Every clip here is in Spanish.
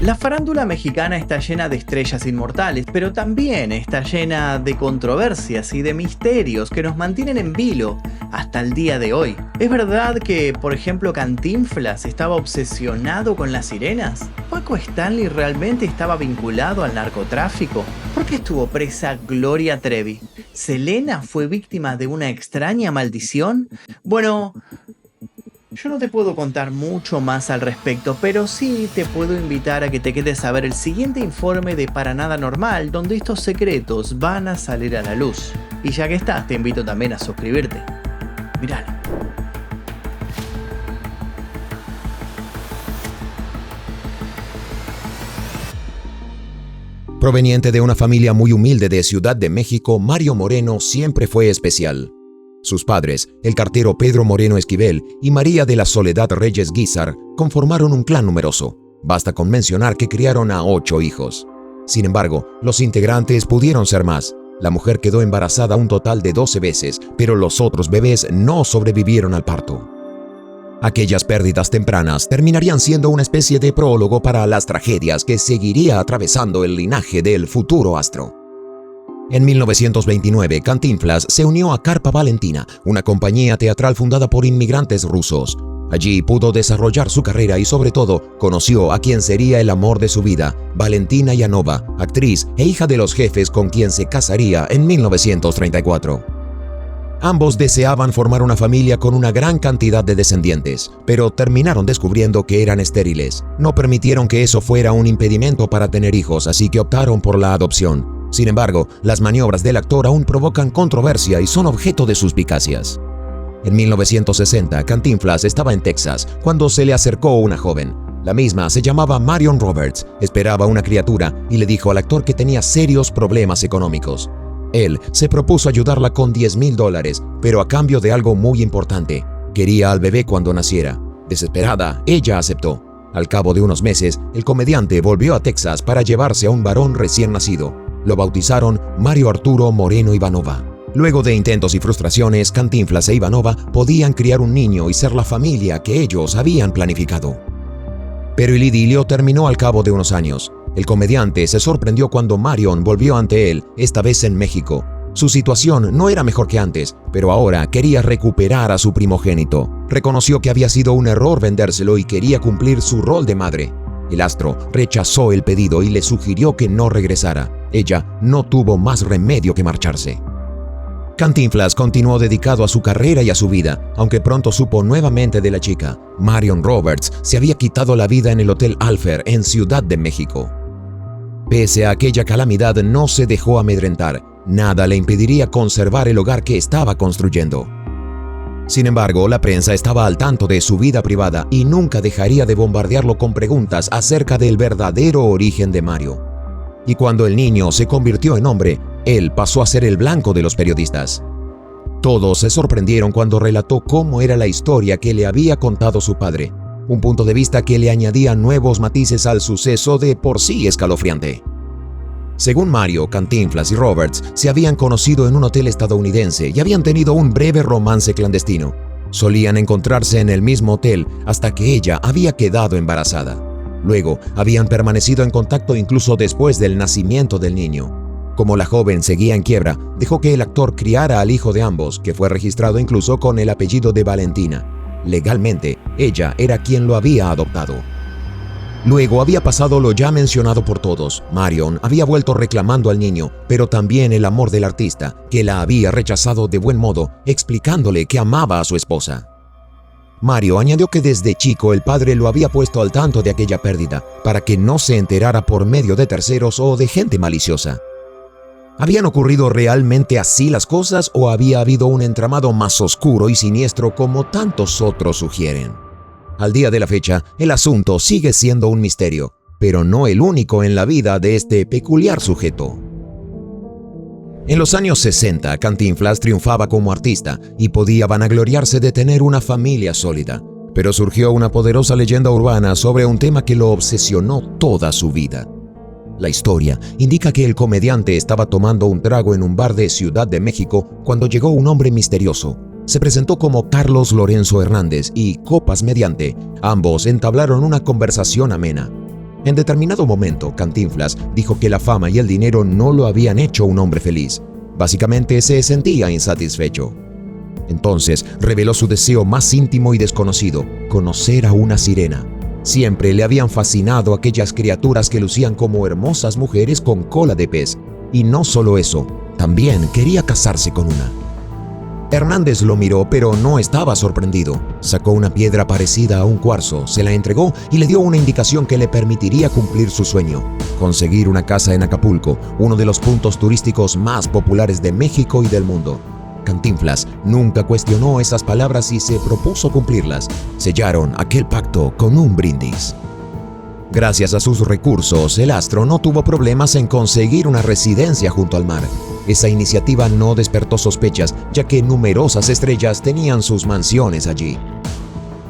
La farándula mexicana está llena de estrellas inmortales, pero también está llena de controversias y de misterios que nos mantienen en vilo hasta el día de hoy. ¿Es verdad que, por ejemplo, Cantinflas estaba obsesionado con las sirenas? ¿Paco Stanley realmente estaba vinculado al narcotráfico? ¿Por qué estuvo presa Gloria Trevi? ¿Selena fue víctima de una extraña maldición? Bueno, yo no te puedo contar mucho más al respecto, pero sí te puedo invitar a que te quedes a ver el siguiente informe de Para Nada Normal, donde estos secretos van a salir a la luz. Y ya que estás, te invito también a suscribirte. Míralo. Proveniente de una familia muy humilde de Ciudad de México, Mario Moreno siempre fue especial. Sus padres, el cartero Pedro Moreno Esquivel y María de la Soledad Reyes Guízar, conformaron un clan numeroso. Basta con mencionar que criaron a 8 hijos. Sin embargo, los integrantes pudieron ser más. La mujer quedó embarazada un total de 12 veces, pero los otros bebés no sobrevivieron al parto. Aquellas pérdidas tempranas terminarían siendo una especie de prólogo para las tragedias que seguiría atravesando el linaje del futuro astro. En 1929, Cantinflas se unió a Carpa Valentina, una compañía teatral fundada por inmigrantes rusos. Allí pudo desarrollar su carrera y sobre todo conoció a quien sería el amor de su vida, Valentina Yanova, actriz e hija de los jefes con quien se casaría en 1934. Ambos deseaban formar una familia con una gran cantidad de descendientes, pero terminaron descubriendo que eran estériles. No permitieron que eso fuera un impedimento para tener hijos, así que optaron por la adopción. Sin embargo, las maniobras del actor aún provocan controversia y son objeto de suspicacias. En 1960, Cantinflas estaba en Texas cuando se le acercó una joven. La misma se llamaba Marion Roberts, esperaba una criatura y le dijo al actor que tenía serios problemas económicos. Él se propuso ayudarla con $10,000, pero a cambio de algo muy importante. Quería al bebé cuando naciera. Desesperada, ella aceptó. Al cabo de unos meses, el comediante volvió a Texas para llevarse a un varón recién nacido. Lo bautizaron Mario Arturo Moreno Ivanova. Luego de intentos y frustraciones, Cantinflas e Ivanova podían criar un niño y ser la familia que ellos habían planificado. Pero el idilio terminó al cabo de unos años. El comediante se sorprendió cuando Marion volvió ante él, esta vez en México. Su situación no era mejor que antes, pero ahora quería recuperar a su primogénito. Reconoció que había sido un error vendérselo y quería cumplir su rol de madre. El astro rechazó el pedido y le sugirió que no regresara. Ella no tuvo más remedio que marcharse. Cantinflas continuó dedicado a su carrera y a su vida, aunque pronto supo nuevamente de la chica. Marion Roberts se había quitado la vida en el Hotel Alfer en Ciudad de México. Pese a aquella calamidad, no se dejó amedrentar. Nada le impediría conservar el hogar que estaba construyendo. Sin embargo, la prensa estaba al tanto de su vida privada y nunca dejaría de bombardearlo con preguntas acerca del verdadero origen de Mario. Y cuando el niño se convirtió en hombre, él pasó a ser el blanco de los periodistas. Todos se sorprendieron cuando relató cómo era la historia que le había contado su padre, un punto de vista que le añadía nuevos matices al suceso de por sí escalofriante. Según Mario, Cantinflas y Roberts se habían conocido en un hotel estadounidense y habían tenido un breve romance clandestino. Solían encontrarse en el mismo hotel hasta que ella había quedado embarazada. Luego, habían permanecido en contacto incluso después del nacimiento del niño. Como la joven seguía en quiebra, dejó que el actor criara al hijo de ambos, que fue registrado incluso con el apellido de Valentina. Legalmente, ella era quien lo había adoptado. Luego había pasado lo ya mencionado por todos. Marion había vuelto reclamando al niño, pero también el amor del artista, que la había rechazado de buen modo, explicándole que amaba a su esposa. Mario añadió que desde chico el padre lo había puesto al tanto de aquella pérdida, para que no se enterara por medio de terceros o de gente maliciosa. ¿Habían ocurrido realmente así las cosas o había habido un entramado más oscuro y siniestro como tantos otros sugieren? Al día de la fecha, el asunto sigue siendo un misterio, pero no el único en la vida de este peculiar sujeto. En los años 60, Cantinflas triunfaba como artista y podía vanagloriarse de tener una familia sólida, pero surgió una poderosa leyenda urbana sobre un tema que lo obsesionó toda su vida. La historia indica que el comediante estaba tomando un trago en un bar de Ciudad de México cuando llegó un hombre misterioso. Se presentó como Carlos Lorenzo Hernández y, copas mediante, ambos entablaron una conversación amena. En determinado momento, Cantinflas dijo que la fama y el dinero no lo habían hecho un hombre feliz. Básicamente se sentía insatisfecho. Entonces reveló su deseo más íntimo y desconocido: conocer a una sirena. Siempre le habían fascinado aquellas criaturas que lucían como hermosas mujeres con cola de pez. Y no solo eso, también quería casarse con una. Hernández lo miró, pero no estaba sorprendido. Sacó una piedra parecida a un cuarzo, se la entregó y le dio una indicación que le permitiría cumplir su sueño: conseguir una casa en Acapulco, uno de los puntos turísticos más populares de México y del mundo. Cantinflas nunca cuestionó esas palabras y se propuso cumplirlas. Sellaron aquel pacto con un brindis. Gracias a sus recursos, el astro no tuvo problemas en conseguir una residencia junto al mar. Esa iniciativa no despertó sospechas, ya que numerosas estrellas tenían sus mansiones allí.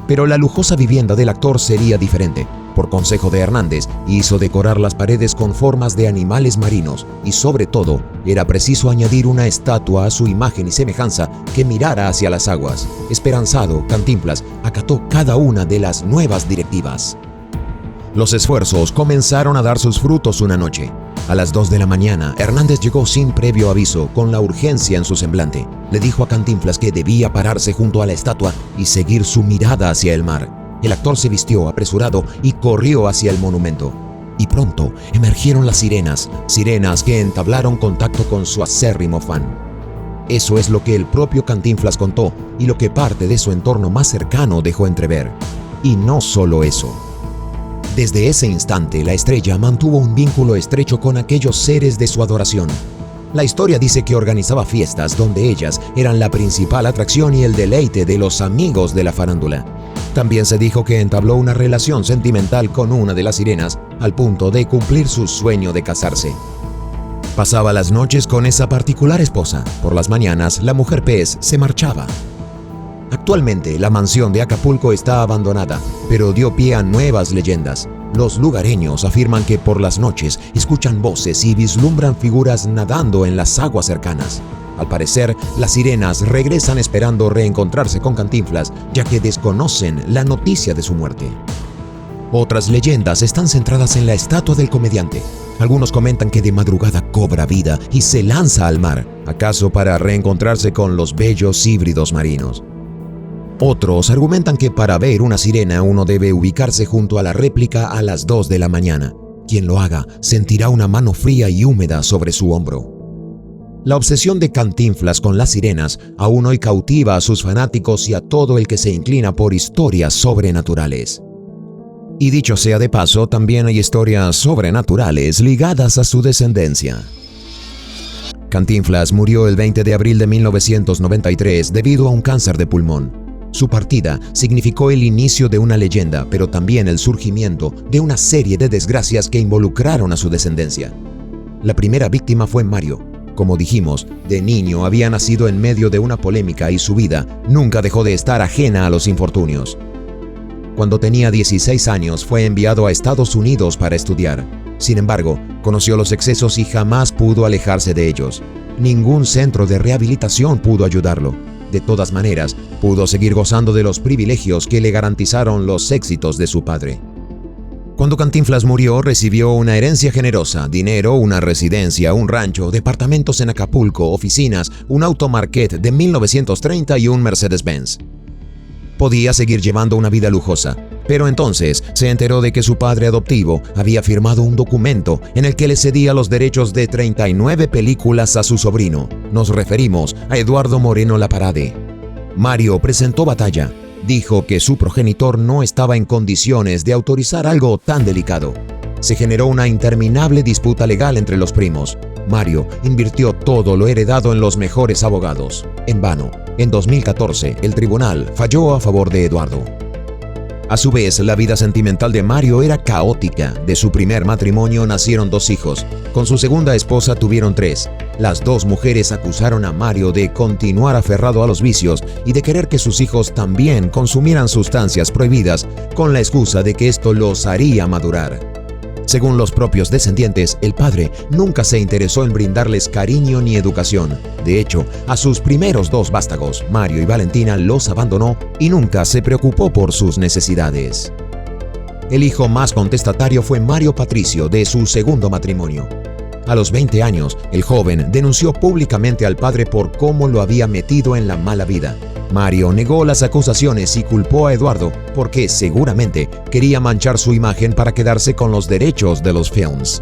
Pero la lujosa vivienda del actor sería diferente. Por consejo de Hernández, hizo decorar las paredes con formas de animales marinos y, sobre todo, era preciso añadir una estatua a su imagen y semejanza que mirara hacia las aguas. Esperanzado, Cantinflas acató cada una de las nuevas directivas. Los esfuerzos comenzaron a dar sus frutos una noche. A las 2 de la mañana, Hernández llegó sin previo aviso, con la urgencia en su semblante. Le dijo a Cantinflas que debía pararse junto a la estatua y seguir su mirada hacia el mar. El actor se vistió apresurado y corrió hacia el monumento. Y pronto emergieron las sirenas que entablaron contacto con su acérrimo fan. Eso es lo que el propio Cantinflas contó y lo que parte de su entorno más cercano dejó entrever. Y no solo eso. Desde ese instante, la estrella mantuvo un vínculo estrecho con aquellos seres de su adoración. La historia dice que organizaba fiestas donde ellas eran la principal atracción y el deleite de los amigos de la farándula. También se dijo que entabló una relación sentimental con una de las sirenas al punto de cumplir su sueño de casarse. Pasaba las noches con esa particular esposa. Por las mañanas, la mujer pez se marchaba. Actualmente, la mansión de Acapulco está abandonada, pero dio pie a nuevas leyendas. Los lugareños afirman que por las noches escuchan voces y vislumbran figuras nadando en las aguas cercanas. Al parecer, las sirenas regresan esperando reencontrarse con Cantinflas, ya que desconocen la noticia de su muerte. Otras leyendas están centradas en la estatua del comediante. Algunos comentan que de madrugada cobra vida y se lanza al mar, acaso para reencontrarse con los bellos híbridos marinos. Otros argumentan que para ver una sirena uno debe ubicarse junto a la réplica a las 2 de la mañana. Quien lo haga sentirá una mano fría y húmeda sobre su hombro. La obsesión de Cantinflas con las sirenas aún hoy cautiva a sus fanáticos y a todo el que se inclina por historias sobrenaturales. Y dicho sea de paso, también hay historias sobrenaturales ligadas a su descendencia. Cantinflas murió el 20 de abril de 1993 debido a un cáncer de pulmón. Su partida significó el inicio de una leyenda, pero también el surgimiento de una serie de desgracias que involucraron a su descendencia. La primera víctima fue Mario. Como dijimos, de niño había nacido en medio de una polémica y su vida nunca dejó de estar ajena a los infortunios. Cuando tenía 16 años fue enviado a Estados Unidos para estudiar. Sin embargo, conoció los excesos y jamás pudo alejarse de ellos. Ningún centro de rehabilitación pudo ayudarlo. De todas maneras, pudo seguir gozando de los privilegios que le garantizaron los éxitos de su padre. Cuando Cantinflas murió, recibió una herencia generosa: dinero, una residencia, un rancho, departamentos en Acapulco, oficinas, un auto Marquette de 1930 y un Mercedes-Benz. Podía seguir llevando una vida lujosa, pero entonces se enteró de que su padre adoptivo había firmado un documento en el que le cedía los derechos de 39 películas a su sobrino. Nos referimos a Eduardo Moreno Laparade. Mario presentó batalla. Dijo que su progenitor no estaba en condiciones de autorizar algo tan delicado. Se generó una interminable disputa legal entre los primos. Mario invirtió todo lo heredado en los mejores abogados. En vano. En 2014, el tribunal falló a favor de Eduardo. A su vez, la vida sentimental de Mario era caótica. De su primer matrimonio nacieron 2 hijos. Con su segunda esposa tuvieron 3. Las 2 mujeres acusaron a Mario de continuar aferrado a los vicios y de querer que sus hijos también consumieran sustancias prohibidas con la excusa de que esto los haría madurar. Según los propios descendientes, el padre nunca se interesó en brindarles cariño ni educación. De hecho, a sus primeros 2 vástagos, Mario y Valentina, los abandonó y nunca se preocupó por sus necesidades. El hijo más contestatario fue Mario Patricio, de su segundo matrimonio. A los 20 años, el joven denunció públicamente al padre por cómo lo había metido en la mala vida. Mario negó las acusaciones y culpó a Eduardo porque seguramente quería manchar su imagen para quedarse con los derechos de los films.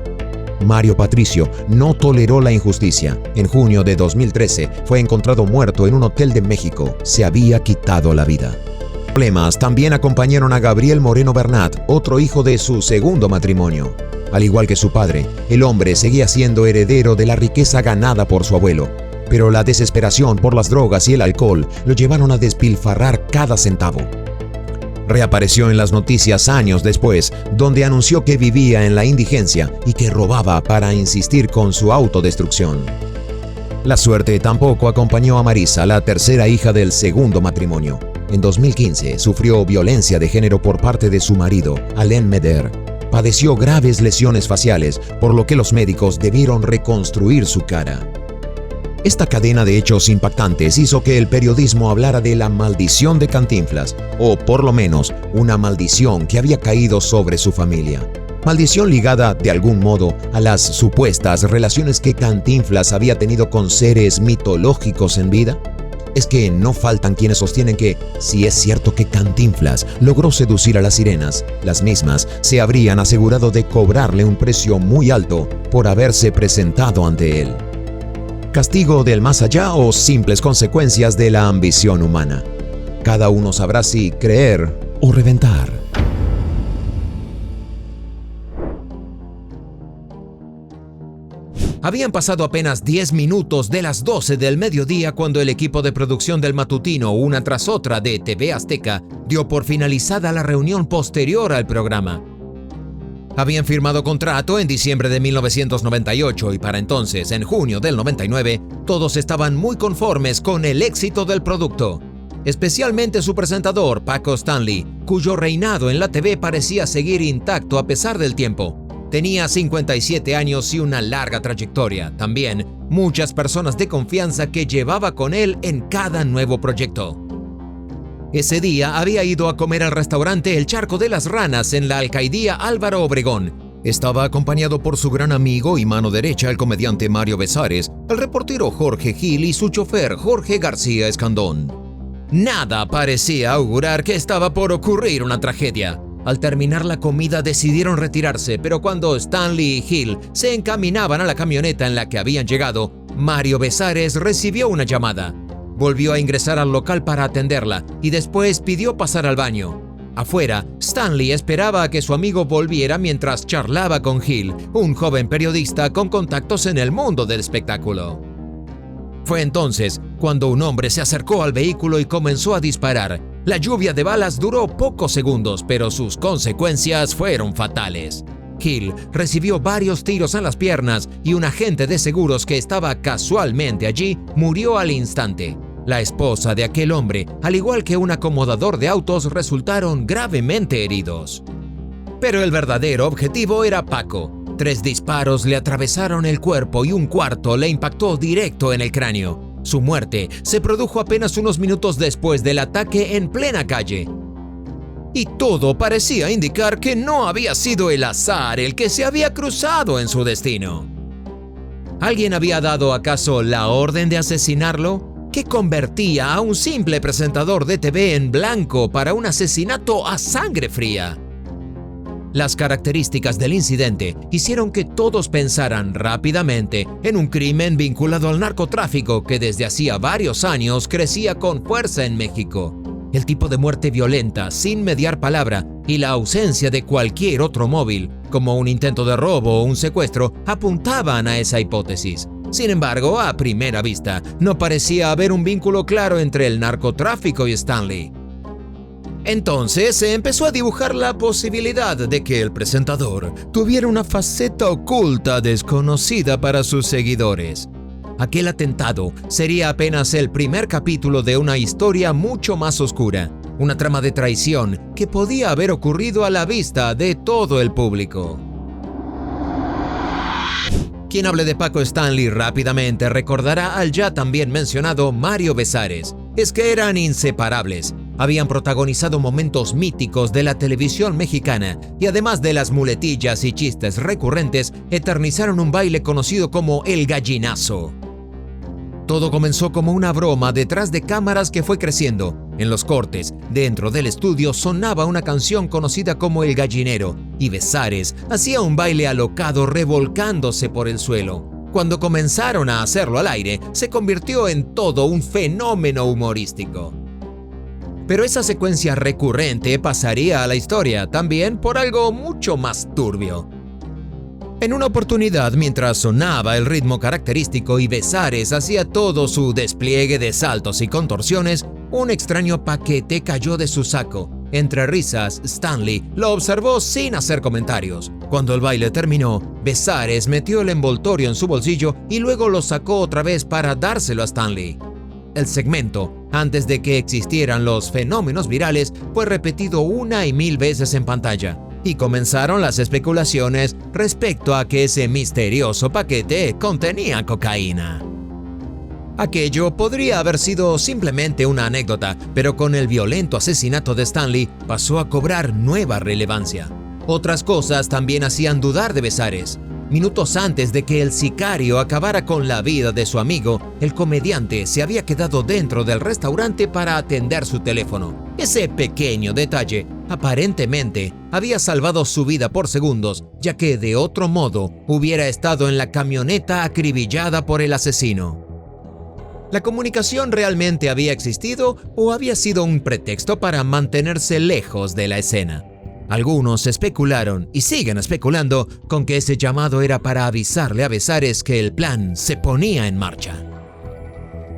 Mario Patricio no toleró la injusticia. En junio de 2013 fue encontrado muerto en un hotel de México. Se había quitado la vida. Problemas también acompañaron a Gabriel Moreno Bernat, otro hijo de su segundo matrimonio. Al igual que su padre, el hombre seguía siendo heredero de la riqueza ganada por su abuelo. Pero la desesperación por las drogas y el alcohol lo llevaron a despilfarrar cada centavo. Reapareció en las noticias años después, donde anunció que vivía en la indigencia y que robaba para insistir con su autodestrucción. La suerte tampoco acompañó a Marisa, la tercera hija del segundo matrimonio. En 2015 sufrió violencia de género por parte de su marido, Alain Meder. Padeció graves lesiones faciales, por lo que los médicos debieron reconstruir su cara. Esta cadena de hechos impactantes hizo que el periodismo hablara de la maldición de Cantinflas, o por lo menos una maldición que había caído sobre su familia. Maldición ligada, de algún modo, a las supuestas relaciones que Cantinflas había tenido con seres mitológicos en vida. Es que no faltan quienes sostienen que, si es cierto que Cantinflas logró seducir a las sirenas, las mismas se habrían asegurado de cobrarle un precio muy alto por haberse presentado ante él. ¿Castigo del más allá o simples consecuencias de la ambición humana? Cada uno sabrá si creer o reventar. Habían pasado apenas 10 minutos de las 12 del mediodía cuando el equipo de producción del matutino, una tras otra de TV Azteca, dio por finalizada la reunión posterior al programa. Habían firmado contrato en diciembre de 1998 y para entonces, en junio del 99, todos estaban muy conformes con el éxito del producto. Especialmente su presentador, Paco Stanley, cuyo reinado en la TV parecía seguir intacto a pesar del tiempo. Tenía 57 años y una larga trayectoria. También muchas personas de confianza que llevaba con él en cada nuevo proyecto. Ese día había ido a comer al restaurante El Charco de las Ranas en la alcaldía Álvaro Obregón. Estaba acompañado por su gran amigo y mano derecha, el comediante Mario Besares, el reportero Jorge Gil y su chofer Jorge García Escandón. Nada parecía augurar que estaba por ocurrir una tragedia. Al terminar la comida decidieron retirarse, pero cuando Stanley y Gil se encaminaban a la camioneta en la que habían llegado, Mario Besares recibió una llamada. Volvió a ingresar al local para atenderla y después pidió pasar al baño. Afuera, Stanley esperaba a que su amigo volviera mientras charlaba con Gil, un joven periodista con contactos en el mundo del espectáculo. Fue entonces cuando un hombre se acercó al vehículo y comenzó a disparar. La lluvia de balas duró pocos segundos, pero sus consecuencias fueron fatales. Gil recibió varios tiros en las piernas y un agente de seguros que estaba casualmente allí murió al instante. La esposa de aquel hombre, al igual que un acomodador de autos, resultaron gravemente heridos. Pero el verdadero objetivo era Paco. 3 disparos le atravesaron el cuerpo y un cuarto le impactó directo en el cráneo. Su muerte se produjo apenas unos minutos después del ataque en plena calle. Y todo parecía indicar que no había sido el azar el que se había cruzado en su destino. ¿Alguien había dado acaso la orden de asesinarlo? ¿Qué convertía a un simple presentador de TV en blanco para un asesinato a sangre fría? Las características del incidente hicieron que todos pensaran rápidamente en un crimen vinculado al narcotráfico que desde hacía varios años crecía con fuerza en México. El tipo de muerte violenta, sin mediar palabra, y la ausencia de cualquier otro móvil, como un intento de robo o un secuestro, apuntaban a esa hipótesis. Sin embargo, a primera vista, no parecía haber un vínculo claro entre el narcotráfico y Stanley. Entonces se empezó a dibujar la posibilidad de que el presentador tuviera una faceta oculta desconocida para sus seguidores. Aquel atentado sería apenas el primer capítulo de una historia mucho más oscura, una trama de traición que podía haber ocurrido a la vista de todo el público. Quien hable de Paco Stanley rápidamente recordará al ya también mencionado Mario Besares. Es que eran inseparables. habían protagonizado momentos míticos de la televisión mexicana y además de las muletillas y chistes recurrentes, eternizaron un baile conocido como el gallinazo. Todo comenzó como una broma detrás de cámaras que fue creciendo. En los cortes, dentro del estudio, sonaba una canción conocida como El Gallinero y Besares hacía un baile alocado revolcándose por el suelo. Cuando comenzaron a hacerlo al aire, se convirtió en todo un fenómeno humorístico. Pero esa secuencia recurrente pasaría a la historia también por algo mucho más turbio. En una oportunidad, mientras sonaba el ritmo característico y Besares hacía todo su despliegue de saltos y contorsiones, un extraño paquete cayó de su saco. Entre risas, Stanley lo observó sin hacer comentarios. Cuando el baile terminó, Besares metió el envoltorio en su bolsillo y luego lo sacó otra vez para dárselo a Stanley. El segmento, antes de que existieran los fenómenos virales, fue repetido 1 y 1000 veces en pantalla. Y comenzaron las especulaciones respecto a que ese misterioso paquete contenía cocaína. Aquello podría haber sido simplemente una anécdota, pero con el violento asesinato de Stanley pasó a cobrar nueva relevancia. Otras cosas también hacían dudar de Besares. Minutos antes de que el sicario acabara con la vida de su amigo, el comediante se había quedado dentro del restaurante para atender su teléfono. Ese pequeño detalle, aparentemente, había salvado su vida por segundos, ya que de otro modo hubiera estado en la camioneta acribillada por el asesino. ¿La comunicación realmente había existido o había sido un pretexto para mantenerse lejos de la escena? Algunos especularon y siguen especulando con que ese llamado era para avisarle a Besares que el plan se ponía en marcha.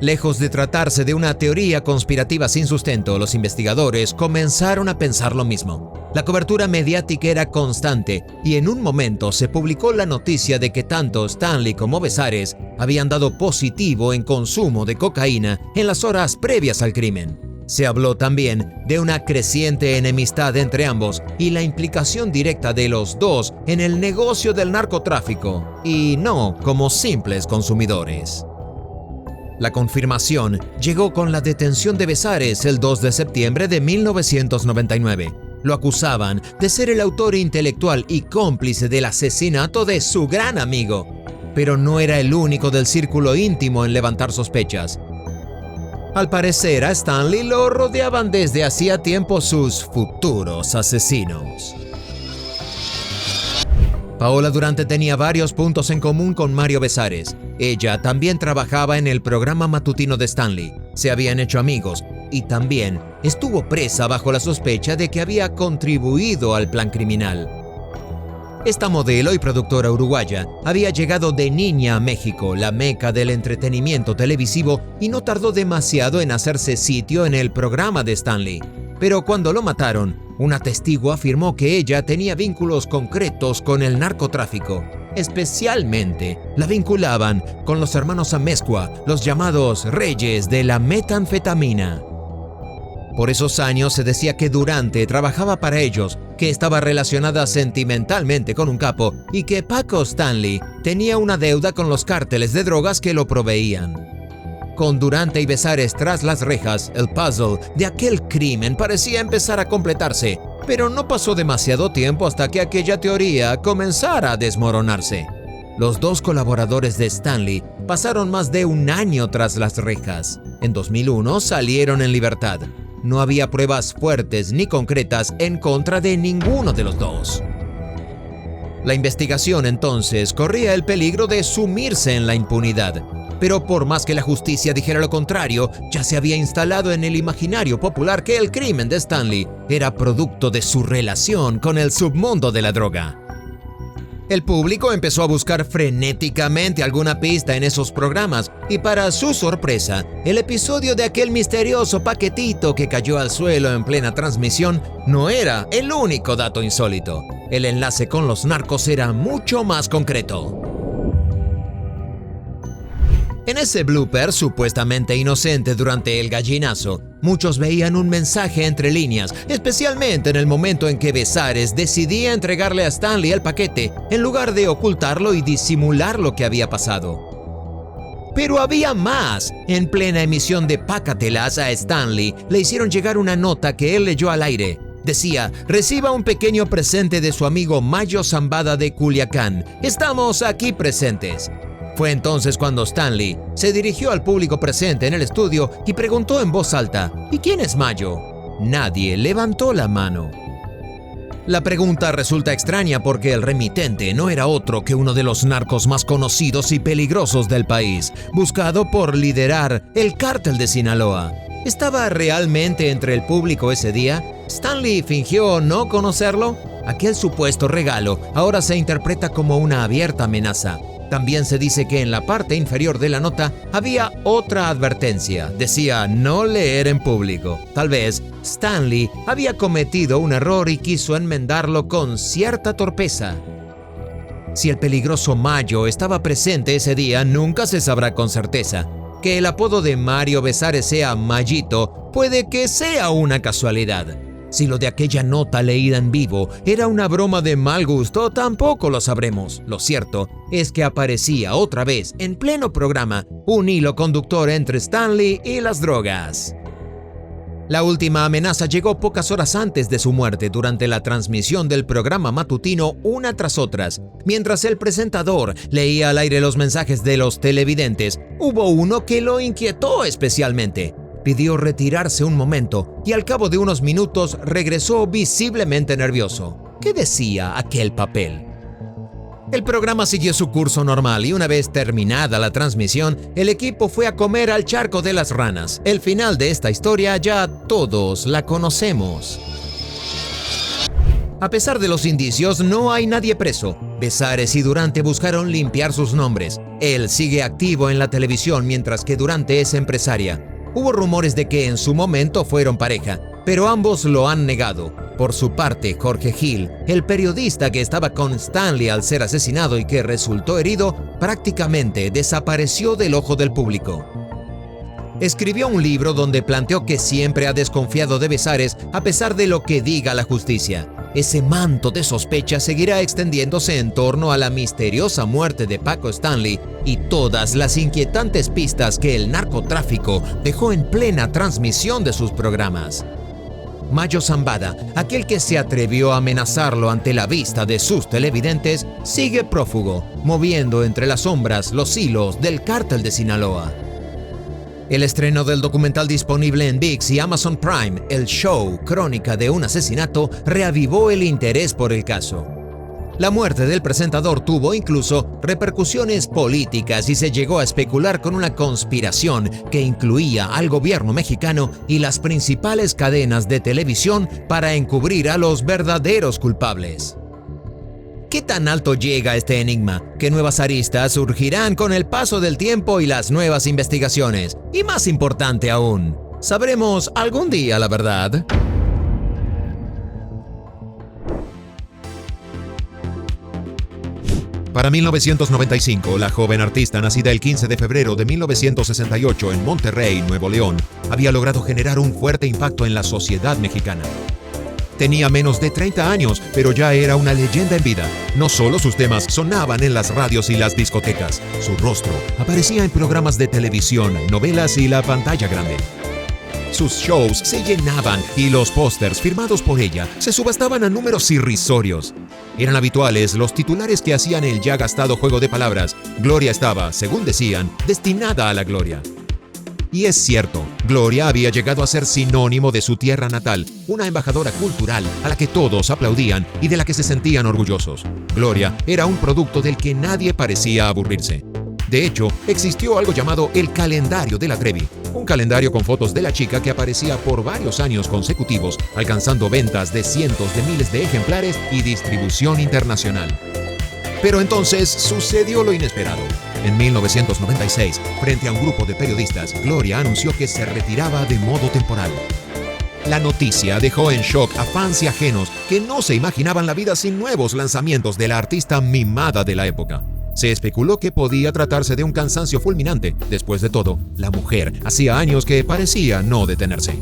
Lejos de tratarse de una teoría conspirativa sin sustento, los investigadores comenzaron a pensar lo mismo. La cobertura mediática era constante y en un momento se publicó la noticia de que tanto Stanley como Besares habían dado positivo en consumo de cocaína en las horas previas al crimen. Se habló también de una creciente enemistad entre ambos y la implicación directa de los dos en el negocio del narcotráfico, y no como simples consumidores. La confirmación llegó con la detención de Besares el 2 de septiembre de 1999. Lo acusaban de ser el autor intelectual y cómplice del asesinato de su gran amigo, pero no era el único del círculo íntimo en levantar sospechas. Al parecer, a Stanley lo rodeaban desde hacía tiempo sus futuros asesinos. Paola Durante tenía varios puntos en común con Mario Besares. Ella también trabajaba en el programa matutino de Stanley. Se habían hecho amigos y también estuvo presa bajo la sospecha de que había contribuido al plan criminal. Esta modelo y productora uruguaya había llegado de niña a México, la meca del entretenimiento televisivo, y no tardó demasiado en hacerse sitio en el programa de Stanley. Pero cuando lo mataron, una testigo afirmó que ella tenía vínculos concretos con el narcotráfico. Especialmente la vinculaban con los hermanos Amezcua, los llamados reyes de la metanfetamina. Por esos años se decía que Durante trabajaba para ellos, que estaba relacionada sentimentalmente con un capo y que Paco Stanley tenía una deuda con los cárteles de drogas que lo proveían. Con Durante y Besares tras las rejas, el puzzle de aquel crimen parecía empezar a completarse, pero no pasó demasiado tiempo hasta que aquella teoría comenzara a desmoronarse. Los dos colaboradores de Stanley pasaron más de un año tras las rejas. En 2001 salieron en libertad. No había pruebas fuertes ni concretas en contra de ninguno de los dos. La investigación entonces corría el peligro de sumirse en la impunidad. Pero por más que la justicia dijera lo contrario, ya se había instalado en el imaginario popular que el crimen de Stanley era producto de su relación con el submundo de la droga. El público empezó a buscar frenéticamente alguna pista en esos programas y para su sorpresa, el episodio de aquel misterioso paquetito que cayó al suelo en plena transmisión no era el único dato insólito. El enlace con los narcos era mucho más concreto. En ese blooper supuestamente inocente durante el gallinazo, muchos veían un mensaje entre líneas, especialmente en el momento en que Besares decidía entregarle a Stanley el paquete, en lugar de ocultarlo y disimular lo que había pasado. Pero había más. En plena emisión de Pácatelas a Stanley le hicieron llegar una nota que él leyó al aire. Decía: reciba un pequeño presente de su amigo Mayo Zambada de Culiacán. Estamos aquí presentes. Fue entonces cuando Stanley se dirigió al público presente en el estudio y preguntó en voz alta: ¿y quién es Mayo? Nadie levantó la mano. La pregunta resulta extraña porque el remitente no era otro que uno de los narcos más conocidos y peligrosos del país, buscado por liderar el cártel de Sinaloa. ¿Estaba realmente entre el público ese día? ¿Stanley fingió no conocerlo? Aquel supuesto regalo ahora se interpreta como una abierta amenaza. También se dice que en la parte inferior de la nota había otra advertencia. Decía no leer en público. Tal vez Stanley había cometido un error y quiso enmendarlo con cierta torpeza. Si el peligroso Mayo estaba presente ese día, nunca se sabrá con certeza. Que el apodo de Mario Besares sea Mayito puede que sea una casualidad. Si lo de aquella nota leída en vivo era una broma de mal gusto, tampoco lo sabremos. Lo cierto es que aparecía otra vez en pleno programa un hilo conductor entre Stanley y las drogas. La última amenaza llegó pocas horas antes de su muerte durante la transmisión del programa matutino una tras otras. Mientras el presentador leía al aire los mensajes de los televidentes, hubo uno que lo inquietó especialmente. Pidió retirarse un momento y al cabo de unos minutos regresó visiblemente nervioso. ¿Qué decía aquel papel? El programa siguió su curso normal y una vez terminada la transmisión, el equipo fue a comer al Charco de las Ranas. El final de esta historia ya todos la conocemos. A pesar de los indicios, no hay nadie preso. Besares y Durante buscaron limpiar sus nombres. Él sigue activo en la televisión mientras que Durante es empresaria. Hubo rumores de que en su momento fueron pareja, pero ambos lo han negado. Por su parte, Jorge Gil, el periodista que estaba con Stanley al ser asesinado y que resultó herido, prácticamente desapareció del ojo del público. Escribió un libro donde planteó que siempre ha desconfiado de Besares a pesar de lo que diga la justicia. Ese manto de sospecha seguirá extendiéndose en torno a la misteriosa muerte de Paco Stanley y todas las inquietantes pistas que el narcotráfico dejó en plena transmisión de sus programas. Mayo Zambada, aquel que se atrevió a amenazarlo ante la vista de sus televidentes, sigue prófugo, moviendo entre las sombras los hilos del cártel de Sinaloa. El estreno del documental disponible en ViX y Amazon Prime, El Show, Crónica de un asesinato, reavivó el interés por el caso. La muerte del presentador tuvo incluso repercusiones políticas y se llegó a especular con una conspiración que incluía al gobierno mexicano y las principales cadenas de televisión para encubrir a los verdaderos culpables. ¿Qué tan alto llega este enigma? ¿Qué nuevas aristas surgirán con el paso del tiempo y las nuevas investigaciones? Y más importante aún, ¿sabremos algún día la verdad? Para 1995, la joven artista nacida el 15 de febrero de 1968 en Monterrey, Nuevo León, había logrado generar un fuerte impacto en la sociedad mexicana. Tenía menos de 30 años, pero ya era una leyenda en vida. No solo sus temas sonaban en las radios y las discotecas, su rostro aparecía en programas de televisión, novelas y la pantalla grande. Sus shows se llenaban y los pósters firmados por ella se subastaban a números irrisorios. Eran habituales los titulares que hacían el ya gastado juego de palabras: Gloria estaba, según decían, destinada a la gloria. Y es cierto, Gloria había llegado a ser sinónimo de su tierra natal, una embajadora cultural a la que todos aplaudían y de la que se sentían orgullosos. Gloria era un producto del que nadie parecía aburrirse. De hecho, existió algo llamado el calendario de la Trevi, un calendario con fotos de la chica que aparecía por varios años consecutivos, alcanzando ventas de cientos de miles de ejemplares y distribución internacional. Pero entonces sucedió lo inesperado. En 1996, frente a un grupo de periodistas, Gloria anunció que se retiraba de modo temporal. La noticia dejó en shock a fans y ajenos que no se imaginaban la vida sin nuevos lanzamientos de la artista mimada de la época. Se especuló que podía tratarse de un cansancio fulminante. Después de todo, la mujer hacía años que parecía no detenerse.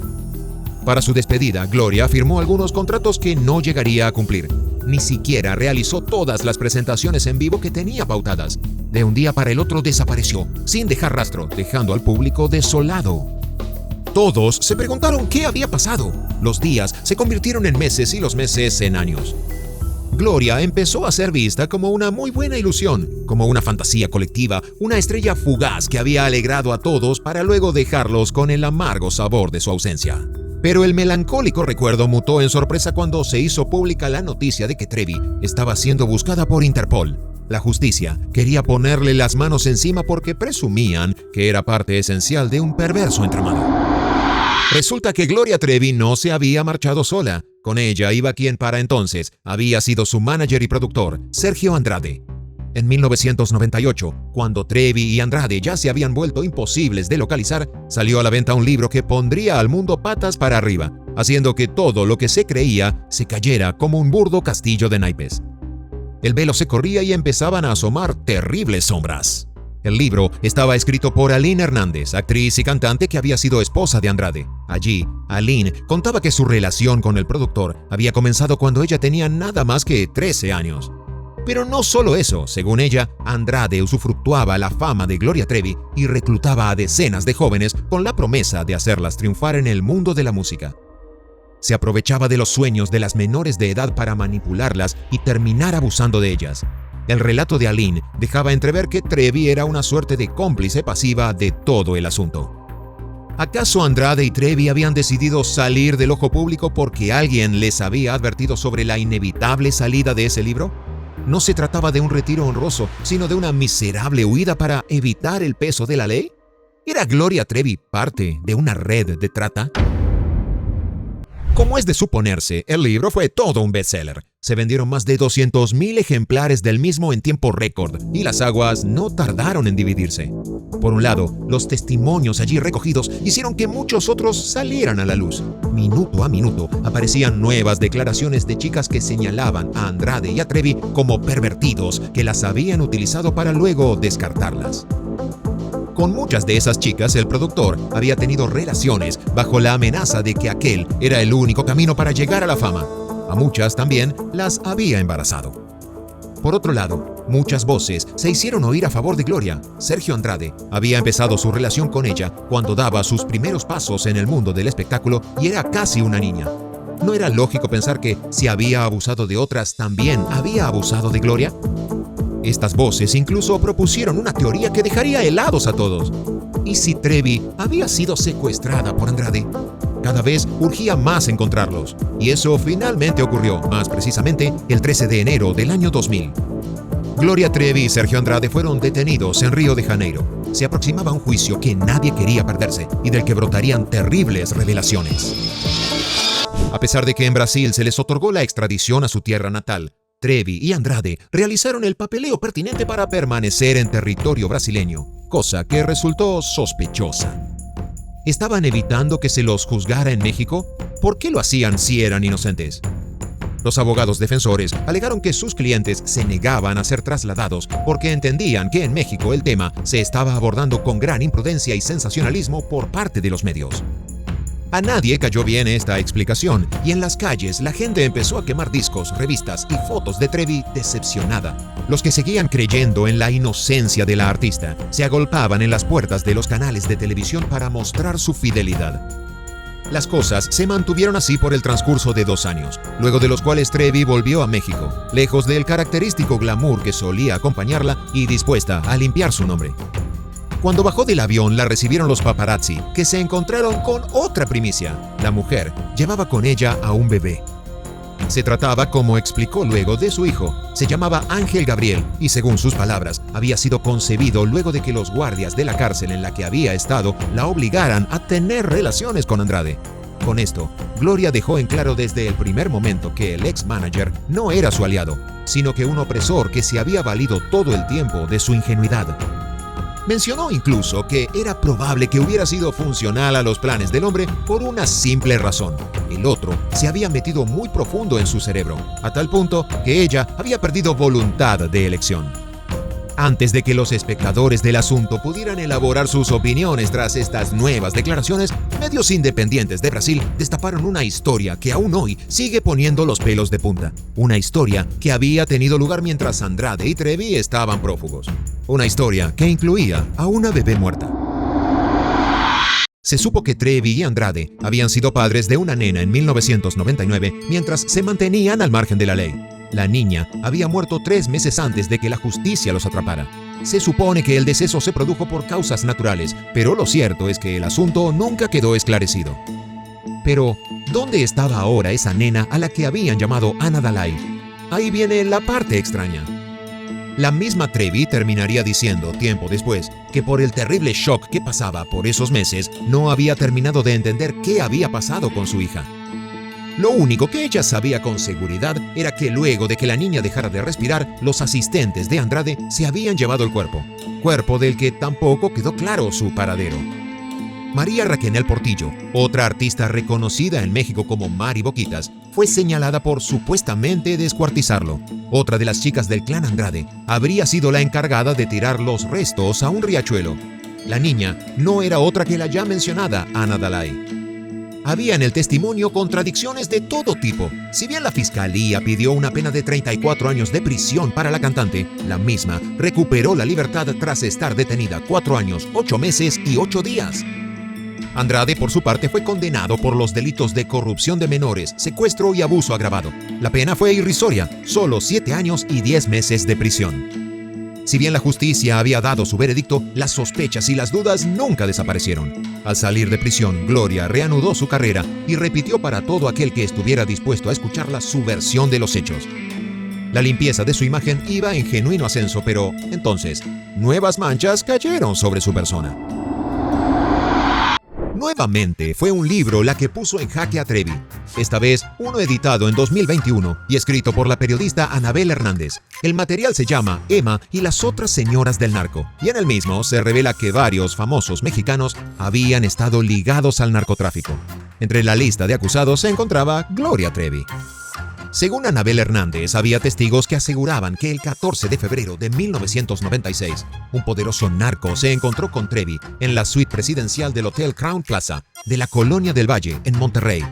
Para su despedida, Gloria firmó algunos contratos que no llegaría a cumplir. ni siquiera realizó todas las presentaciones en vivo que tenía pautadas. De un día para el otro desapareció, sin dejar rastro, dejando al público desolado. Todos se preguntaron qué había pasado. Los días se convirtieron en meses y los meses en años. Gloria empezó a ser vista como una muy buena ilusión, como una fantasía colectiva, una estrella fugaz que había alegrado a todos para luego dejarlos con el amargo sabor de su ausencia. Pero el melancólico recuerdo mutó en sorpresa cuando se hizo pública la noticia de que Trevi estaba siendo buscada por Interpol. La justicia quería ponerle las manos encima porque presumían que era parte esencial de un perverso entramado. Resulta que Gloria Trevi no se había marchado sola. Con ella iba quien para entonces había sido su manager y productor, Sergio Andrade. En 1998, cuando Trevi y Andrade ya se habían vuelto imposibles de localizar, salió a la venta un libro que pondría al mundo patas para arriba, haciendo que todo lo que se creía se cayera como un burdo castillo de naipes. El velo se corría y empezaban a asomar terribles sombras. El libro estaba escrito por Aline Hernández, actriz y cantante que había sido esposa de Andrade. Allí, Aline contaba que su relación con el productor había comenzado cuando ella tenía nada más que 13 años. Pero no solo eso, según ella, Andrade usufructuaba la fama de Gloria Trevi y reclutaba a decenas de jóvenes con la promesa de hacerlas triunfar en el mundo de la música. Se aprovechaba de los sueños de las menores de edad para manipularlas y terminar abusando de ellas. El relato de Aline dejaba entrever que Trevi era una suerte de cómplice pasiva de todo el asunto. ¿Acaso Andrade y Trevi habían decidido salir del ojo público porque alguien les había advertido sobre la inevitable salida de ese libro? ¿No se trataba de un retiro honroso, sino de una miserable huida para evitar el peso de la ley? ¿Era Gloria Trevi parte de una red de trata? Como es de suponerse, el libro fue todo un bestseller. Se vendieron más de 200,000 ejemplares del mismo en tiempo récord y las aguas no tardaron en dividirse. Por un lado, los testimonios allí recogidos hicieron que muchos otros salieran a la luz. Minuto a minuto aparecían nuevas declaraciones de chicas que señalaban a Andrade y a Trevi como pervertidos que las habían utilizado para luego descartarlas. Con muchas de esas chicas, el productor había tenido relaciones bajo la amenaza de que aquel era el único camino para llegar a la fama. A muchas también las había embarazado. Por otro lado, muchas voces se hicieron oír a favor de Gloria. Sergio Andrade había empezado su relación con ella cuando daba sus primeros pasos en el mundo del espectáculo y era casi una niña. ¿No era lógico pensar que si había abusado de otras, también había abusado de Gloria? Estas voces incluso propusieron una teoría que dejaría helados a todos. ¿Y si Trevi había sido secuestrada por Andrade? Cada vez urgía más encontrarlos, y eso finalmente ocurrió, más precisamente el 13 de enero del año 2000. Gloria Trevi y Sergio Andrade fueron detenidos en Río de Janeiro. Se aproximaba un juicio que nadie quería perderse y del que brotarían terribles revelaciones. A pesar de que en Brasil se les otorgó la extradición a su tierra natal, Trevi y Andrade realizaron el papeleo pertinente para permanecer en territorio brasileño, cosa que resultó sospechosa. ¿Estaban evitando que se los juzgara en México? ¿Por qué lo hacían si eran inocentes? Los abogados defensores alegaron que sus clientes se negaban a ser trasladados porque entendían que en México el tema se estaba abordando con gran imprudencia y sensacionalismo por parte de los medios. A nadie cayó bien esta explicación y en las calles la gente empezó a quemar discos, revistas y fotos de Trevi decepcionada. Los que seguían creyendo en la inocencia de la artista se agolpaban en las puertas de los canales de televisión para mostrar su fidelidad. Las cosas se mantuvieron así por el transcurso de 2 años, luego de los cuales Trevi volvió a México, lejos del característico glamour que solía acompañarla y dispuesta a limpiar su nombre. Cuando bajó del avión la recibieron los paparazzi, que se encontraron con otra primicia. La mujer llevaba con ella a un bebé. Se trataba, como explicó luego, de su hijo. Se llamaba Ángel Gabriel y, según sus palabras, había sido concebido luego de que los guardias de la cárcel en la que había estado la obligaran a tener relaciones con Andrade. Con esto, Gloria dejó en claro desde el primer momento que el ex-manager no era su aliado, sino que un opresor que se había valido todo el tiempo de su ingenuidad. Mencionó incluso que era probable que hubiera sido funcional a los planes del hombre por una simple razón. El otro se había metido muy profundo en su cerebro, a tal punto que ella había perdido voluntad de elección. Antes de que los espectadores del asunto pudieran elaborar sus opiniones tras estas nuevas declaraciones, medios independientes de Brasil destaparon una historia que aún hoy sigue poniendo los pelos de punta. Una historia que había tenido lugar mientras Andrade y Trevi estaban prófugos. Una historia que incluía a una bebé muerta. Se supo que Trevi y Andrade habían sido padres de una nena en 1999 mientras se mantenían al margen de la ley. La niña había muerto 3 meses antes de que la justicia los atrapara. Se supone que el deceso se produjo por causas naturales, pero lo cierto es que el asunto nunca quedó esclarecido. Pero, ¿dónde estaba ahora esa nena a la que habían llamado Ana Dalai? Ahí viene la parte extraña. La misma Trevi terminaría diciendo, tiempo después, que por el terrible shock que pasaba por esos meses, no había terminado de entender qué había pasado con su hija. Lo único que ella sabía con seguridad era que luego de que la niña dejara de respirar, los asistentes de Andrade se habían llevado el cuerpo del que tampoco quedó claro su paradero. María Raquel Portillo, otra artista reconocida en México como Mari Boquitas, fue señalada por supuestamente descuartizarlo. Otra de las chicas del clan Andrade habría sido la encargada de tirar los restos a un riachuelo. La niña no era otra que la ya mencionada Ana Dalai. Había en el testimonio contradicciones de todo tipo. Si bien la fiscalía pidió una pena de 34 años de prisión para la cantante, la misma recuperó la libertad tras estar detenida 4 años, 8 meses y 8 días. Andrade, por su parte, fue condenado por los delitos de corrupción de menores, secuestro y abuso agravado. La pena fue irrisoria, solo 7 años y 10 meses de prisión. Si bien la justicia había dado su veredicto, las sospechas y las dudas nunca desaparecieron. Al salir de prisión, Gloria reanudó su carrera y repitió para todo aquel que estuviera dispuesto a escucharla su versión de los hechos. La limpieza de su imagen iba en genuino ascenso, pero entonces, nuevas manchas cayeron sobre su persona. Nuevamente fue un libro la que puso en jaque a Trevi. Esta vez uno editado en 2021 y escrito por la periodista Anabel Hernández. El material se llama Emma y las otras señoras del narco, y en el mismo se revela que varios famosos mexicanos habían estado ligados al narcotráfico. Entre la lista de acusados se encontraba Gloria Trevi. Según Anabel Hernández, había testigos que aseguraban que el 14 de febrero de 1996, un poderoso narco se encontró con Trevi en la suite presidencial del Hotel Crown Plaza de la Colonia del Valle, en Monterrey.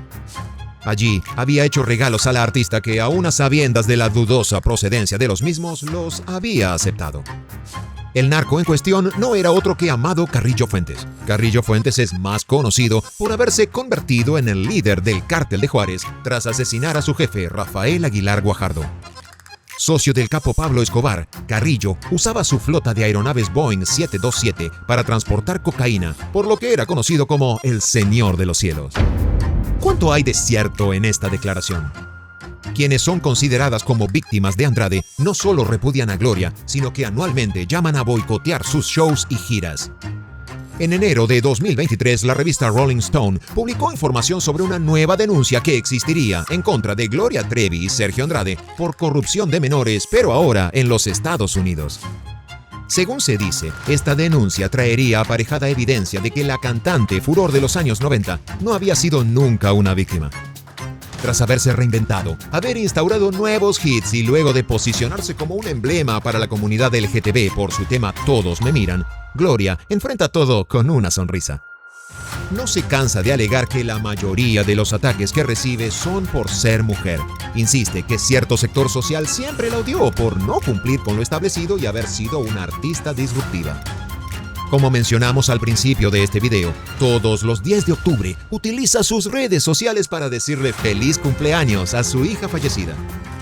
Allí había hecho regalos a la artista que, aun a sabiendas de la dudosa procedencia de los mismos, los había aceptado. El narco en cuestión no era otro que Amado Carrillo Fuentes. Carrillo Fuentes es más conocido por haberse convertido en el líder del Cártel de Juárez tras asesinar a su jefe Rafael Aguilar Guajardo. Socio del capo Pablo Escobar, Carrillo usaba su flota de aeronaves Boeing 727 para transportar cocaína, por lo que era conocido como el Señor de los Cielos. ¿Cuánto hay de cierto en esta declaración? Quienes son consideradas como víctimas de Andrade no solo repudian a Gloria, sino que anualmente llaman a boicotear sus shows y giras. En enero de 2023, la revista Rolling Stone publicó información sobre una nueva denuncia que existiría en contra de Gloria Trevi y Sergio Andrade por corrupción de menores, pero ahora en los Estados Unidos. Según se dice, esta denuncia traería aparejada evidencia de que la cantante furor de los años 90 no había sido nunca una víctima. Tras haberse reinventado, haber instaurado nuevos hits y luego de posicionarse como un emblema para la comunidad LGTB por su tema Todos me miran, Gloria enfrenta todo con una sonrisa. No se cansa de alegar que la mayoría de los ataques que recibe son por ser mujer. Insiste que cierto sector social siempre la odió por no cumplir con lo establecido y haber sido una artista disruptiva. Como mencionamos al principio de este video, todos los 10 de octubre utiliza sus redes sociales para decirle feliz cumpleaños a su hija fallecida.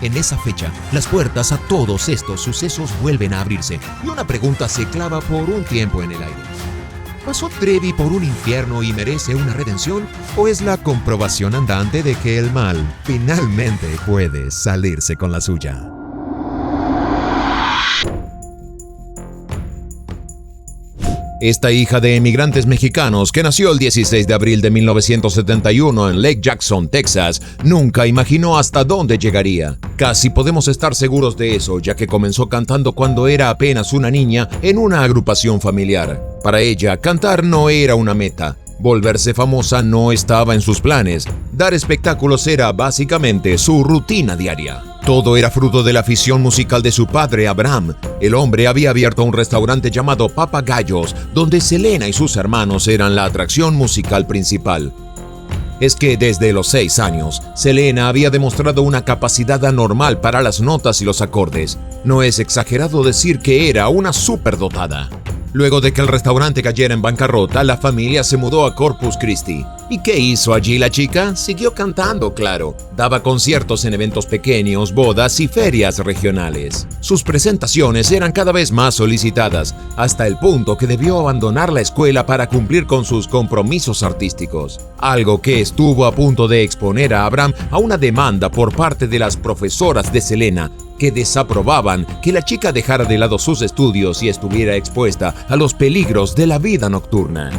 En esa fecha, las puertas a todos estos sucesos vuelven a abrirse y una pregunta se clava por un tiempo en el aire. ¿Pasó Trevi por un infierno y merece una redención? ¿O es la comprobación andante de que el mal finalmente puede salirse con la suya? Esta hija de emigrantes mexicanos, que nació el 16 de abril de 1971 en Lake Jackson, Texas, nunca imaginó hasta dónde llegaría. Casi podemos estar seguros de eso, ya que comenzó cantando cuando era apenas una niña en una agrupación familiar. Para ella, cantar no era una meta. Volverse famosa no estaba en sus planes. Dar espectáculos era básicamente su rutina diaria. Todo era fruto de la afición musical de su padre, Abraham. El hombre había abierto un restaurante llamado Papagayos, donde Selena y sus hermanos eran la atracción musical principal. Es que desde los 6 años, Selena había demostrado una capacidad anormal para las notas y los acordes. No es exagerado decir que era una superdotada. Luego de que el restaurante cayera en bancarrota, la familia se mudó a Corpus Christi. ¿Y qué hizo allí la chica? Siguió cantando, claro. Daba conciertos en eventos pequeños, bodas y ferias regionales. Sus presentaciones eran cada vez más solicitadas, hasta el punto que debió abandonar la escuela para cumplir con sus compromisos artísticos. Algo que estuvo a punto de exponer a Abraham a una demanda por parte de las profesoras de Selena, que desaprobaban que la chica dejara de lado sus estudios y estuviera expuesta a los peligros de la vida nocturna.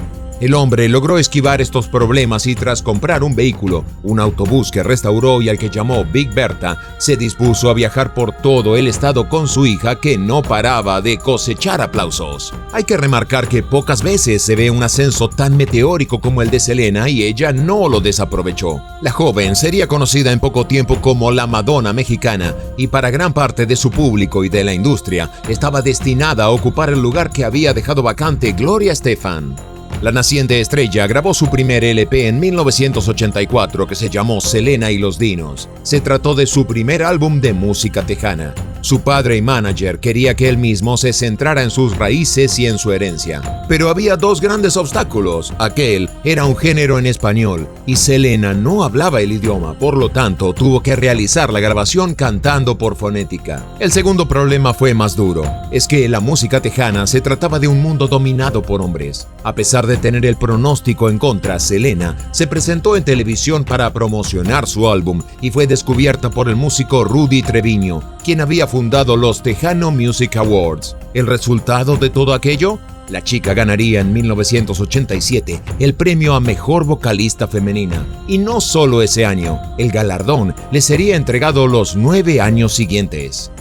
El hombre logró esquivar estos problemas y tras comprar un vehículo, un autobús que restauró y al que llamó Big Bertha, se dispuso a viajar por todo el estado con su hija que no paraba de cosechar aplausos. Hay que remarcar que pocas veces se ve un ascenso tan meteórico como el de Selena y ella no lo desaprovechó. La joven sería conocida en poco tiempo como la Madonna mexicana y para gran parte de su público y de la industria estaba destinada a ocupar el lugar que había dejado vacante Gloria Estefan. La naciente estrella grabó su primer LP en 1984 que se llamó Selena y los Dinos. Se trató de su primer álbum de música tejana. Su padre y manager quería que él mismo se centrara en sus raíces y en su herencia. Pero había dos grandes obstáculos. Aquel era un género en español y Selena no hablaba el idioma, por lo tanto tuvo que realizar la grabación cantando por fonética. El segundo problema fue más duro. Es que la música tejana se trataba de un mundo dominado por hombres. A pesar de tener el pronóstico en contra, Selena se presentó en televisión para promocionar su álbum y fue descubierta por el músico Rudy Treviño, quien había fundado los Tejano Music Awards. ¿El resultado de todo aquello? La chica ganaría en 1987 el premio a Mejor Vocalista Femenina. Y no solo ese año, el galardón le sería entregado los 9 años siguientes.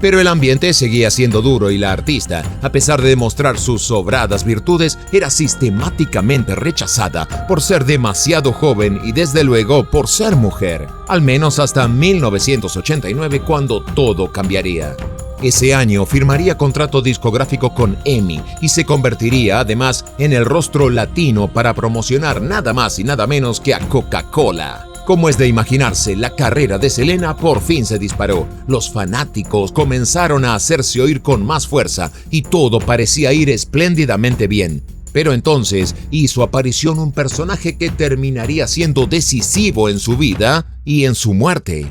Pero el ambiente seguía siendo duro y la artista, a pesar de demostrar sus sobradas virtudes, era sistemáticamente rechazada por ser demasiado joven y desde luego por ser mujer. Al menos hasta 1989 cuando todo cambiaría. Ese año firmaría contrato discográfico con EMI y se convertiría además en el rostro latino para promocionar nada más y nada menos que a Coca-Cola. Como es de imaginarse, la carrera de Selena por fin se disparó. Los fanáticos comenzaron a hacerse oír con más fuerza y todo parecía ir espléndidamente bien. Pero entonces hizo aparición un personaje que terminaría siendo decisivo en su vida y en su muerte.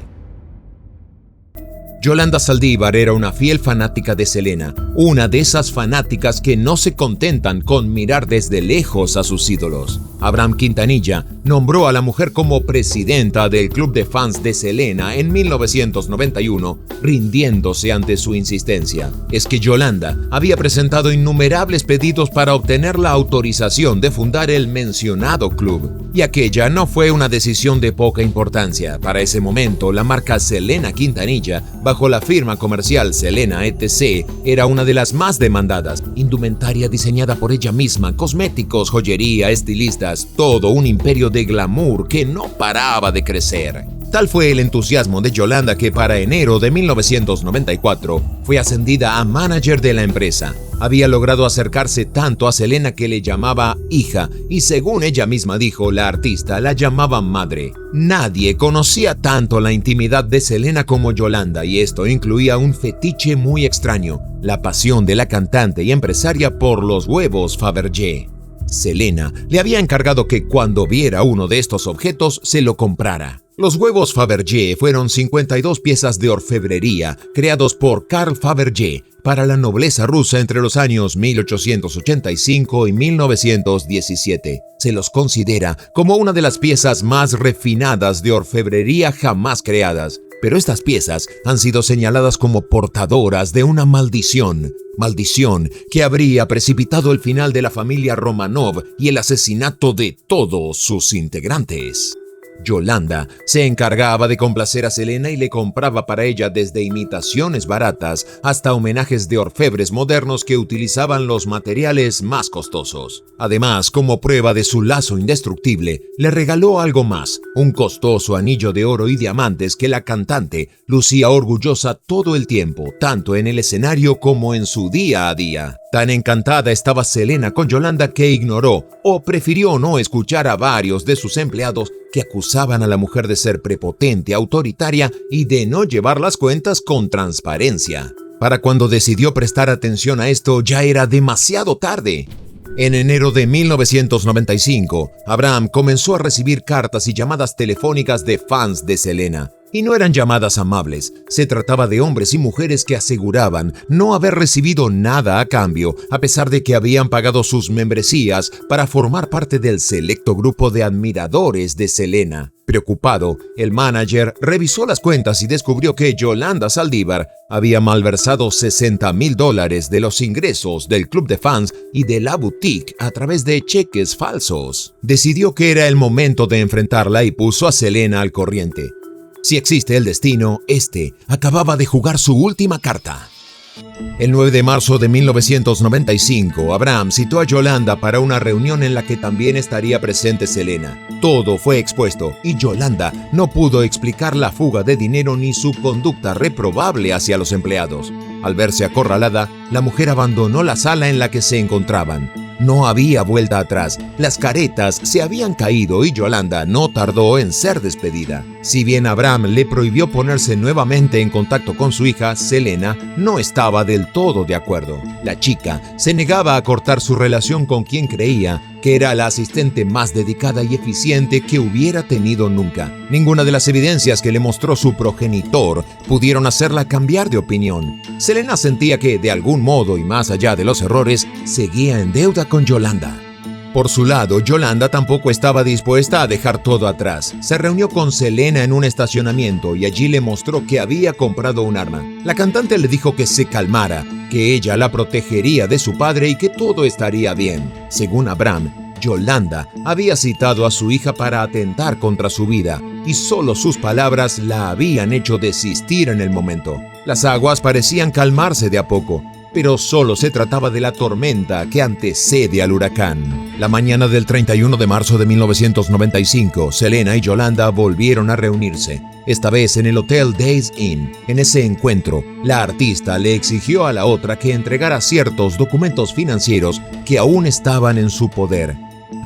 Yolanda Saldívar era una fiel fanática de Selena, una de esas fanáticas que no se contentan con mirar desde lejos a sus ídolos. Abraham Quintanilla nombró a la mujer como presidenta del club de fans de Selena en 1991, rindiéndose ante su insistencia. Es que Yolanda había presentado innumerables pedidos para obtener la autorización de fundar el mencionado club. Y aquella no fue una decisión de poca importancia. Para ese momento, la marca Selena Quintanilla, bajo la firma comercial Selena ETC, era una de las más demandadas. Indumentaria diseñada por ella misma, cosméticos, joyería, estilistas, todo un imperio de glamour que no paraba de crecer. Tal fue el entusiasmo de Yolanda que para enero de 1994 fue ascendida a manager de la empresa. Había logrado acercarse tanto a Selena que le llamaba hija y según ella misma dijo, la artista la llamaba madre. Nadie conocía tanto la intimidad de Selena como Yolanda y esto incluía un fetiche muy extraño, la pasión de la cantante y empresaria por los huevos Fabergé. Selena le había encargado que cuando viera uno de estos objetos se lo comprara. Los huevos Fabergé fueron 52 piezas de orfebrería creados por Carl Fabergé para la nobleza rusa entre los años 1885 y 1917. Se los considera como una de las piezas más refinadas de orfebrería jamás creadas. Pero estas piezas han sido señaladas como portadoras de una maldición que habría precipitado el final de la familia Romanov y el asesinato de todos sus integrantes. Yolanda se encargaba de complacer a Selena y le compraba para ella desde imitaciones baratas hasta homenajes de orfebres modernos que utilizaban los materiales más costosos. Además, como prueba de su lazo indestructible, le regaló algo más, un costoso anillo de oro y diamantes que la cantante lucía orgullosa todo el tiempo, tanto en el escenario como en su día a día. Tan encantada estaba Selena con Yolanda que ignoró o prefirió no escuchar a varios de sus empleados que acusaban a la mujer de ser prepotente, autoritaria y de no llevar las cuentas con transparencia. Para cuando decidió prestar atención a esto, ya era demasiado tarde. En enero de 1995, Abraham comenzó a recibir cartas y llamadas telefónicas de fans de Selena. Y no eran llamadas amables, se trataba de hombres y mujeres que aseguraban no haber recibido nada a cambio, a pesar de que habían pagado sus membresías para formar parte del selecto grupo de admiradores de Selena. Preocupado, el manager revisó las cuentas y descubrió que Yolanda Saldívar había malversado $60,000 de los ingresos del club de fans y de la boutique a través de cheques falsos. Decidió que era el momento de enfrentarla y puso a Selena al corriente. Si existe el destino, este acababa de jugar su última carta. El 9 de marzo de 1995, Abraham citó a Yolanda para una reunión en la que también estaría presente Selena. Todo fue expuesto y Yolanda no pudo explicar la fuga de dinero ni su conducta reprobable hacia los empleados. Al verse acorralada, la mujer abandonó la sala en la que se encontraban. No había vuelta atrás, las caretas se habían caído y Yolanda no tardó en ser despedida. Si bien Abraham le prohibió ponerse nuevamente en contacto con su hija, Selena no estaba del todo de acuerdo. La chica se negaba a cortar su relación con quien creía que era la asistente más dedicada y eficiente que hubiera tenido nunca. Ninguna de las evidencias que le mostró su progenitor pudieron hacerla cambiar de opinión. Selena sentía que, de algún modo y más allá de los errores, seguía en deuda con Yolanda. Por su lado, Yolanda tampoco estaba dispuesta a dejar todo atrás. Se reunió con Selena en un estacionamiento y allí le mostró que había comprado un arma. La cantante le dijo que se calmara, que ella la protegería de su padre y que todo estaría bien. Según Abraham, Yolanda había citado a su hija para atentar contra su vida y solo sus palabras la habían hecho desistir en el momento. Las aguas parecían calmarse de a poco, pero solo se trataba de la tormenta que antecede al huracán. La mañana del 31 de marzo de 1995, Selena y Yolanda volvieron a reunirse, esta vez en el Hotel Days Inn. En ese encuentro, la artista le exigió a la otra que entregara ciertos documentos financieros que aún estaban en su poder.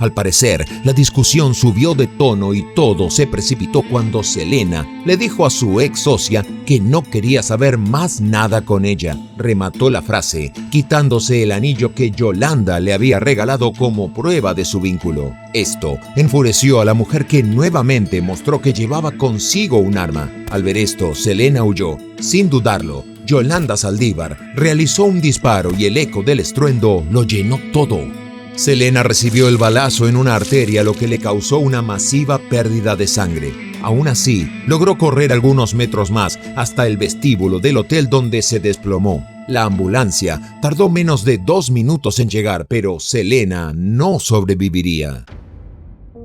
Al parecer, la discusión subió de tono y todo se precipitó cuando Selena le dijo a su ex socia que no quería saber más nada con ella. Remató la frase, quitándose el anillo que Yolanda le había regalado como prueba de su vínculo. Esto enfureció a la mujer, que nuevamente mostró que llevaba consigo un arma. Al ver esto, Selena huyó. Sin dudarlo, Yolanda Saldívar realizó un disparo y el eco del estruendo lo llenó todo. Selena recibió el balazo en una arteria, lo que le causó una masiva pérdida de sangre. Aún así, logró correr algunos metros más hasta el vestíbulo del hotel, donde se desplomó. La ambulancia tardó menos de 2 minutos en llegar, pero Selena no sobreviviría.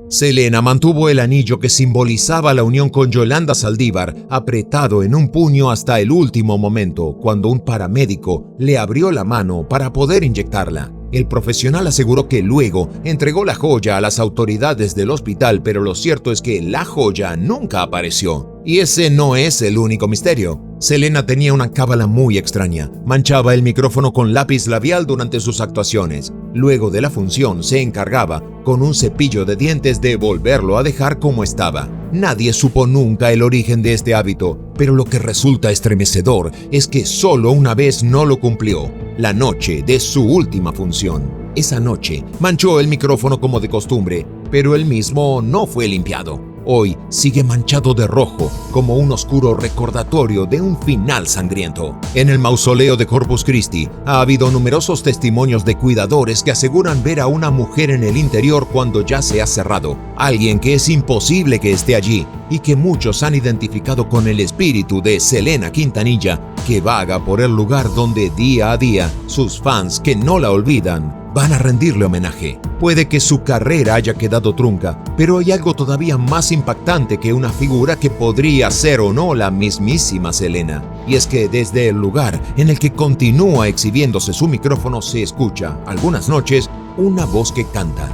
Selena mantuvo el anillo que simbolizaba la unión con Yolanda Saldívar apretado en un puño hasta el último momento, cuando un paramédico le abrió la mano para poder inyectarla. El profesional aseguró que luego entregó la joya a las autoridades del hospital, pero lo cierto es que la joya nunca apareció. Y ese no es el único misterio. Selena tenía una cábala muy extraña. Manchaba el micrófono con lápiz labial durante sus actuaciones. Luego de la función se encargaba, con un cepillo de dientes, de volverlo a dejar como estaba. Nadie supo nunca el origen de este hábito, pero lo que resulta estremecedor es que solo una vez no lo cumplió, la noche de su última función. Esa noche manchó el micrófono como de costumbre, pero el mismo no fue limpiado. Hoy sigue manchado de rojo, como un oscuro recordatorio de un final sangriento. En el mausoleo de Corpus Christi ha habido numerosos testimonios de cuidadores que aseguran ver a una mujer en el interior cuando ya se ha cerrado, alguien que es imposible que esté allí y que muchos han identificado con el espíritu de Selena Quintanilla, que vaga por el lugar donde día a día sus fans, que no la olvidan, van a rendirle homenaje. Puede que su carrera haya quedado trunca, pero hay algo todavía más impactante que una figura que podría ser o no la mismísima Selena. Y es que desde el lugar en el que continúa exhibiéndose su micrófono se escucha, algunas noches, una voz que canta.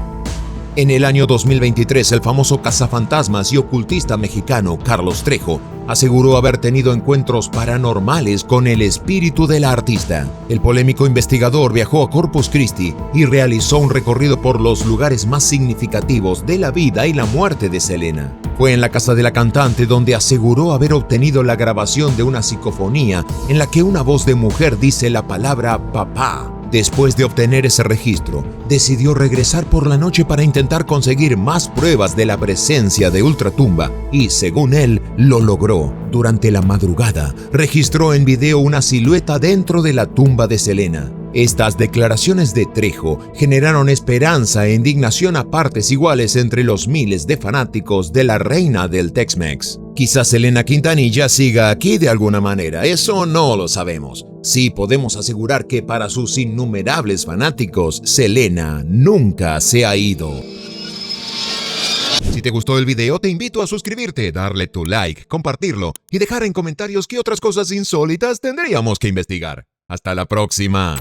En el año 2023, el famoso cazafantasmas y ocultista mexicano Carlos Trejo aseguró haber tenido encuentros paranormales con el espíritu de la artista. El polémico investigador viajó a Corpus Christi y realizó un recorrido por los lugares más significativos de la vida y la muerte de Selena. Fue en la casa de la cantante donde aseguró haber obtenido la grabación de una psicofonía en la que una voz de mujer dice la palabra papá. Después de obtener ese registro, decidió regresar por la noche para intentar conseguir más pruebas de la presencia de Ultratumba y, según él, lo logró. Durante la madrugada, registró en video una silueta dentro de la tumba de Selena. Estas declaraciones de Trejo generaron esperanza e indignación a partes iguales entre los miles de fanáticos de la reina del Tex-Mex. Quizás Selena Quintanilla siga aquí de alguna manera, eso no lo sabemos. Sí podemos asegurar que para sus innumerables fanáticos, Selena nunca se ha ido. Si te gustó el video, te invito a suscribirte, darle tu like, compartirlo y dejar en comentarios qué otras cosas insólitas tendríamos que investigar. Hasta la próxima.